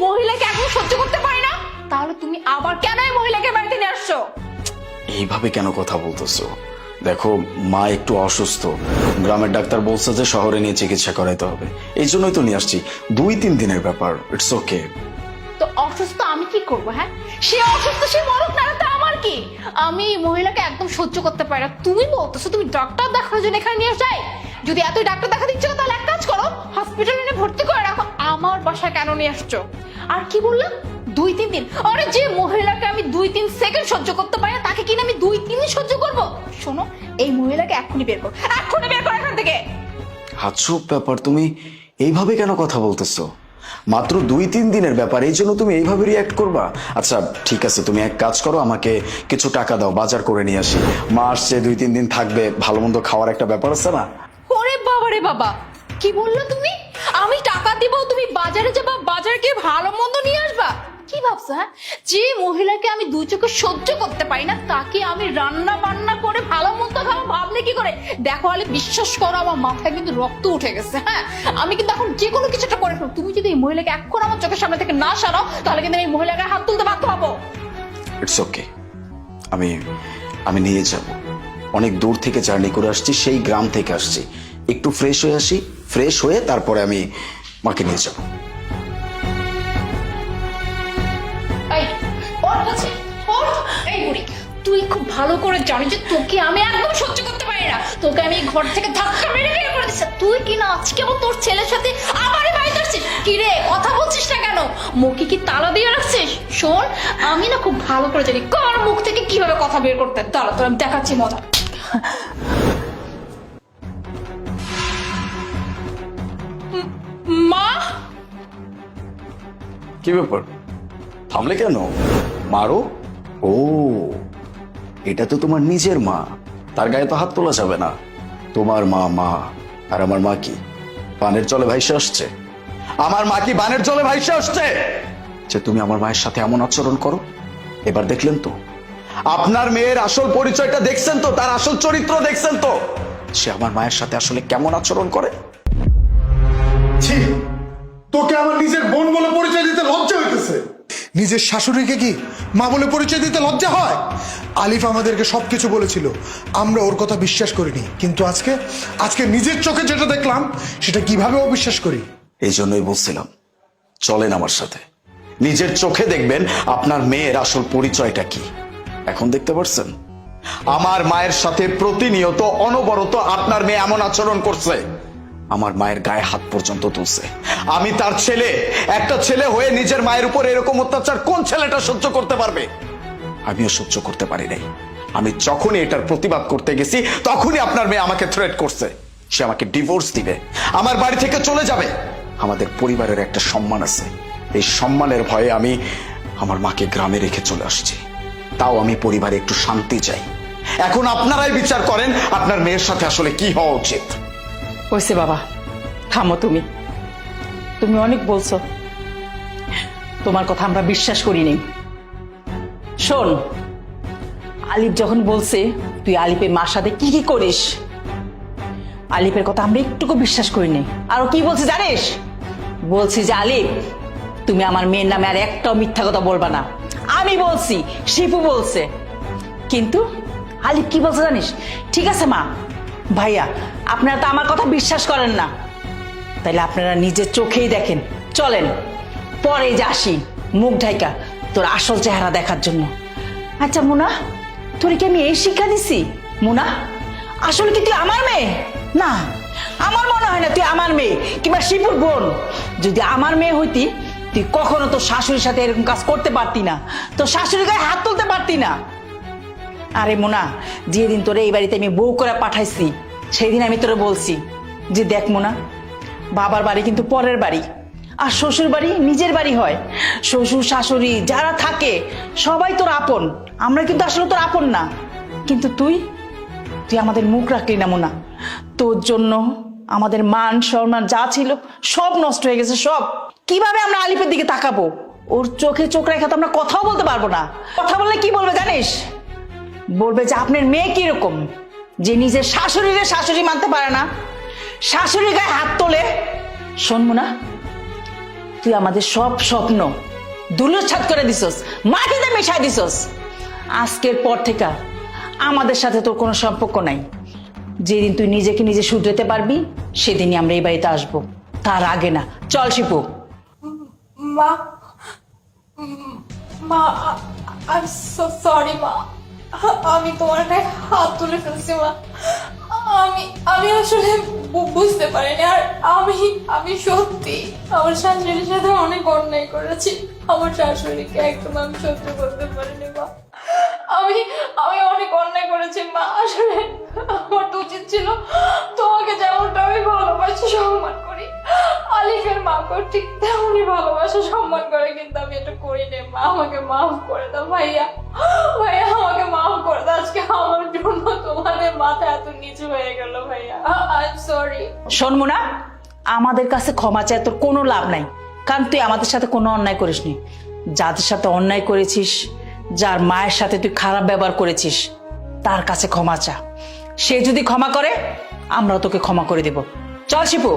মহিলাকে এখন সহ্য করতে পারি না, তাহলে তুমি আবার কেন এই মহিলাকে বাড়িতে নিয়ে আসছো? এইভাবে কেন কথা বলতেছো? দেখো, মা একটু অসুস্থ, গ্রামের ডাক্তার বলছে যে শহরে নিয়ে চিকিৎসা করাইতে হবে, এই জন্যই তো নিয়ে আসছি। 2-3 দিনের ব্যাপার, ইটস ওকে। তো অসুস্থ আমি কি করব? হ্যাঁ, সে অসুস্থ, সে মরুক না, তো আমার কি? আমি এই মহিলাকে একদম সহ্য করতে পারি না। তুমি বলতেছো তুমি ডাক্তার দেখানোর জন্য এখানে নিয়ে যাই? যদি এতই ডাক্তার দেখা দিচ্ছ তাহলে এক কাজ করো, হসপিটালে নিয়ে ভর্তি করে রাখো। আমার বাসায় কেন নিয়ে আসছো? আর কি বললাম 2-3 দিন? আরে যে মহিলাকে আমি 2-3 সেকেন্ড সহ্য করতে পারি না, তাকে কিনা আমি 2-3 দিন সহ্য করবো? শোনো, এই মহিলাকে এক্ষুনি বের করো, এক্ষুনি বের করো এখান থেকে। আজব ব্যাপার, তুমি এইভাবে কেন কথা বলতেছো? মাত্র 2-3 দিনের ব্যাপার, এই জন্য তুমি এইভাবে রিয়াক্ট করবা? আচ্ছা ঠিক আছে, তুমি এক কাজ করো, আমাকে কিছু টাকা দাও, বাজার করে নিয়ে আসি। মা আসছে, 2-3 দিন থাকবে, ভালো মন্দ খাওয়ার একটা ব্যাপার আছে না? ওরে বাবা রে বাবা, কি বললো তুমি? আমি টাকা দিব, তুমি বাজারে যাবা, বাজার গিয়ে ভালো মন্দ নিয়ে আসবা? কি ভাবছো? হ্যাঁ, যে মহিলাকে আমি 2 চোখে সহ্য করতে পারি না, তাকে আমি রান্না বান্না করে ভালো মন্দ খাবো ভাবলে কি করে? দেখো আলে, বিশ্বাস করো, আমার মাথায় কিন্তু রক্ত উঠে গেছে। হ্যাঁ, আমি কিন্তু এখন যে কোনো কিছুটা করে ফেলবো। তুমি যদি এই মহিলাকে এখন আমার চোখের সামনে থেকে না সরাও, তাহলে কিন্তু আমি এই মহিলাকে হাত তুলতে বাধ্য হবো। ইটস ওকে, আমি আমি নিয়ে যাব। অনেক দূর থেকে জার্নি করে আসছি, সেই গ্রাম থেকে আসছি, একটু ফ্রেশ হয়ে আসি, ফ্রেশ হয়ে তারপরে আমি মাকে নিয়ে যাব। এই, ওর কাছে, ওর, এই বুড়ি, তুই খুব ভালো করে জানিস যে তোকে আমি একদম সহ্য করতে পারি না। তোকে আমি এই ঘর থেকে ধাক্কা মেরে বের করে দিচ্ছি। তুই কি না আজকে আবার তোর ছেলের সাথে আবার বাড়িতে আসছিস? কি রে, কথা বলছিস না কেন? মুখে কি তালা দিয়ে রাখছিস? শোন, আমি না খুব ভালো করে জানি কার মুখ থেকে কিভাবে কথা বের করতে। দাঁড়া, তোর আমি দেখাচ্ছি মজা। মা, কি ব্যাপার, থামলে কেন? মারো? ও, এটা তো তোমার নিজের মা, তার গায়ে তো হাত তোলা যাবে না। তোমার মা মা, আর আমার মা কি বানের জলে ভাইসে আসছে? আমার মা কি বানের জলে ভাইসে আসছে যে তুমি আমার মায়ের সাথে এমন আচরণ করো? এবার দেখলেন তো, আপনার মেয়ের আসল পরিচয়টা দেখছেন তো, তার আসল চরিত্র দেখছেন তো, সে আমার মায়ের সাথে আসলে কেমন আচরণ করে। ছি, তোকে আমার নিজের বোন বলে পরিচয় দিতে লজ্জা হইতেছে? নিজের শাশুড়িকে কি মা বলে পরিচয় দিতে লজ্জা হয়? আলিফ আমাদেরকে সবকিছু বলেছিল, আমরা ওর কথা বিশ্বাস করিনি, কিন্তু আজকে আজকে নিজের চোখে যেটা দেখলাম সেটা কিভাবে অবিশ্বাস করি? এই জন্যই বলছিলাম, চলেন আমার সাথে, নিজের চোখে দেখবেন আপনার মেয়ের আসল পরিচয়টা কি। এখন দেখতে পাচ্ছেন আমার মায়ের সাথে প্রতিনিয়ত অনবরত আপনার মেয়ে এমন আচরণ করছে, আমার মায়ের গায়ে হাত পর্যন্ত তুলছে। আমি তার ছেলে, একটা ছেলে হয়ে নিজের মায়ের উপর এরকম অত্যাচার কোন ছেলেটা সহ্য করতে পারবে? আমিও সহ্য করতে পারি নাই। আমি যখনই এটার প্রতিবাদ করতে গেছি, তখনই আপনার মেয়ে আমাকে থ্রেট করছে, সে আমাকে ডিভোর্স দিবে, আমার বাড়ি থেকে চলে যাবে। আমাদের পরিবারের একটা সম্মান আছে, এই সম্মানের ভয়ে আমি আমার মাকে গ্রামে রেখে চলে আসছি। তাও আমি পরিবারে একটু শান্তি চাই। এখন আপনারাই বিচার করেন আপনার মেয়ের সাথে আসলে কি হওয়া উচিত। হয়েছে বাবা, থামো। তুমি তুমি অনেক বলছো, তোমার কথা আমরা বিশ্বাস করিনি। শোন, আলিফ যখন বলছে তুই আলিফের মার সাথে কি কি করিস, আলিফের কথা আমরা একটুকু বিশ্বাস করিনি। আর ও কি বলছে জানিস? বলছি যে আলিফ, তুমি আমার মেয়ের নামে আর একটাও মিথ্যা কথা বলবা না। আমি বলছি, শিপু বলছে। কিন্তু আলিফ কি বলছে জানিস? ঠিক আছে মা, ভাইয়া, আপনারা তো আমার কথা বিশ্বাস করেন না, তাইলে আপনারা নিজের চোখেই দেখেন। চলেন পরে যে আসি মুখ ঢাইকা তোর আসল চেহারা দেখার জন্য। আচ্ছা মুনা, তোর কি আমি এই শিক্ষা দিছি? মুনা, আসলে কি তুই আমার মেয়ে? না, আমার মনে হয় না তুই আমার মেয়ে কিংবা শিপুর বোন। যদি আমার মেয়ে হইতি, তুই কখনো তোর শাশুড়ির সাথে এরকম কাজ করতে পারতি না, তোর শাশুড়ির গায়ে হাত তুলতে পারতি না। আরে মোনা, যেদিন তোরে এই বাড়িতে আমি বউ করে পাঠাইছি, সেই দিন আমি তোরে বলছি যে দেখ মোনা, বাবার বাড়ি কিন্তু পরের বাড়ি, আর শ্বশুর বাড়ি নিজের বাড়ি হয়। শ্বশুর শাশুড়ি যারা থাকে সবাই তোর আপন, আমরা কিন্তু আসলে তোর আপন না। কিন্তু তুই তুই আমাদের মুখ রাখলি না মোনা। তোর জন্য আমাদের মান সম্মান যা ছিল সব নষ্ট হয়ে গেছে, সব। কিভাবে আমরা আলিফের দিকে তাকাবো? ওর চোখে চোখ রেখে তো আমরা কথাও বলতে পারবো না। কথা বললে কি বলবে জানিস? বলবে যে আপনার মেয়ে কিরকম, যে নিজের শাশুড়িরে শাশুড়ি মানতে পারে না, শাশুড়ির গায়ে হাত তোলে। শোন মুনা, তুই আমাদের সব স্বপ্ন ধুলোছাত করে দিছস, মাটিতে মিশাই দিছস। আজকের পর থেকে আমাদের সাথে তোর কোনো সম্পর্ক নাই। যেদিন তুই নিজেকে নিজে শুধরাতে পারবি সেদিনই আমরা এই বাড়িতে আসবো, তার আগে না। চল শিপু। মা মা আই সো সরি মা, আমি তোমার গায়ে হাত তুলে ফেলছি মা। আমি আমি আসলে বুঝতে পারিনি। আর আমি সত্যি আমার শাশুড়ির সাথে অনেক অন্যায় করেছি। আমার শাশুড়িকে একদম আমি সহ্য করতে পারিনি মা। আমি আমি অনেক অন্যায় করেছি মা। আসলে আমার তো উচিত ছিল তোমাকে যেমনটা আমি ভালোবাসি সম্মান করি, আলিফের মাকেও ঠিক তেমনই ভালোবাসা সম্মান করে, কিন্তু আমি এটা করিনি মা। আমাকে মাফ করে দাও ভাইয়া, ভাইয়া আমাকে মাফ করে দাও। আজকে আমার জন্য তোমাদের মাথা এত নিচু হয়ে গেল ভাইয়া, আই এম সরি। শোন মুনা, আমাদের কাছে ক্ষমা চায় তোর কোনো লাভ নাই, কারণ তুই আমাদের সাথে কোনো অন্যায় করিসনি। যাদের সাথে অন্যায় করেছিস, যার মায়ের সাথে তুই খারাপ ব্যবহার করেছিস, তার কাছে ক্ষমা চা। সে যদি ক্ষমা করে আমরাও তোকে ক্ষমা করে দেব। চল শিপু।